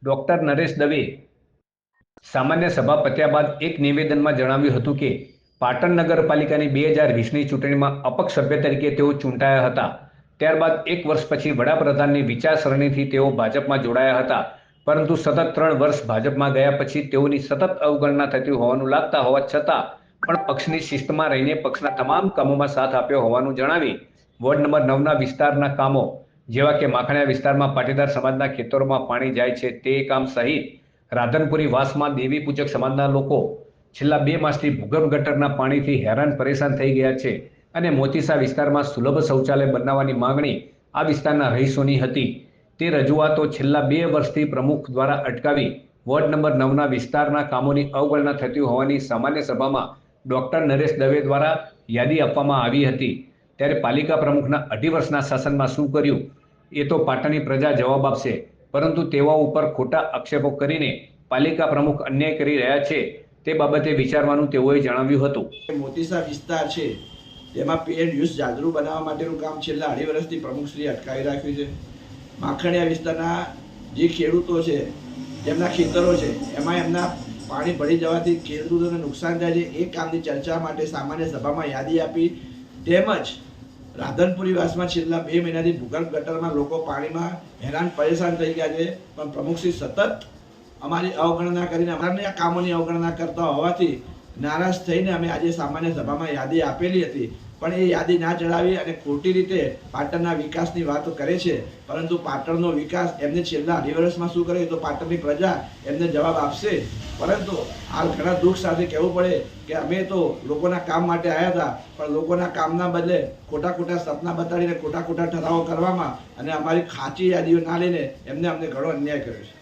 Doctor Naresh Dave સામાન્ય સભા પત્યા બાદ એક નિવેદનમાં જણાવ્યું હતું કે પાટણ નગરપાલિકાની 2020ની ચૂંટણીમાં અપક્ષ સભ્ય તરીકે તેઓ ચૂંટાયા હતા. ત્યારબાદ એક વર્ષ પછી વડાપ્રધાનની વિચારસરણીથી તેઓ ભાજપમાં જોડાયા હતા. પરંતુ સતત 3 વર્ષ ભાજપમાં ગયા પછી તેઓની સતત અવગણના થતી હોવાનું લાગતા હોવા છતાં પણ પક્ષની શિસ્તમાં રહીને પક્ષના તમામ કામોમાં સાથ આપ્યો હોવાનું જણાવી વોર્ડ નંબર 9ના વિસ્તારના કામો જેવા કે માખણીયા વિસ્તારમાં પાટીદાર સમાજના ખેતરોમાં પાણી જાય છે તે કામ સહિત રાધનપુરી વાસમાં દેવી પૂજક સમાજના લોકો છેલ્લા 2 માસથી ભૂગર્ભ ગટરના પાણીથી હેરાન પરેશાન થઈ ગયા છે અને મોતીસા વિસ્તારમાં સુલભ શૌચાલય બનાવવાની માંગણી આ વિસ્તારના રહીશોની હતી. તે રજૂઆતો છેલ્લા 2 વર્ષથી પ્રમુખ દ્વારા અટકાવી વોર્ડ નંબર 9ના વિસ્તારના કામોની અવગણના થતી હોવાની સામાન્ય સભામાં ડોક્ટર નરેશ દવે દ્વારા યાદી આપવામાં આવી હતી. ત્યારે પાલિકા પ્રમુખના 2.5 વર્ષના શાસનમાં શું કર્યું એ તો પાટણની પ્રજા જવાબ આપશે, પરંતુ તેઓ ઉપર ખોટા આક્ષેપો કરીને પાલિકા પ્રમુખ અન્યાય કરી રહ્યા છે તે બાબતે વિચારવાનું તેઓએ જણાવ્યું હતું. મોતીસા વિસ્તાર છે તેમાં પેડ યુઝ જાગરૂક બનાવવા માટેનું કામ છેલ્લા 2.5 વર્ષથી પ્રમુખશ્રી અટકાવી રાખ્યું છે. માખણીયા વિસ્તારના જે ખેડૂતો છે જેમના ખેતરો છે એમાં એમના પાણી ભળી જવાથી ખેડૂતોને નુકસાન થાય છે એ કામની ચર્ચા માટે સામાન્ય સભામાં યાદી આપી. તેમજ રાધનપુરી વાસમાં છેલ્લા 2 મહિનાથી ભૂગર્ભ ગટરમાં લોકો પાણીમાં હેરાન પરેશાન થઈ ગયા છે, પણ પ્રમુખશ્રી સતત અમારી અવગણના કરીને અમારા કામોની અવગણના કરતા હોવાથી નારાજ થઈને અમે આજે સામાન્ય સભામાં યાદી આપેલી હતી. પણ એ યાદી ના ચડાવી અને ખોટી રીતે પાટણના વિકાસની વાતો કરે છે, પરંતુ પાટણનો વિકાસ એમને છેલ્લા 2.5 વર્ષમાં શું કર્યું તો પાટણની પ્રજા એમને જવાબ આપશે. પરંતુ હાલ ઘણા દુઃખ સાથે કહેવું પડે કે અમે તો લોકોના કામ માટે આવ્યા હતા, પણ લોકોના કામના બદલે ખોટા સપના બતાડીને ખોટા ઠરાવો કરવામાં અને અમારી ખાચી યાદીઓ ના લઈને અમને ઘણો અન્યાય કર્યો છે.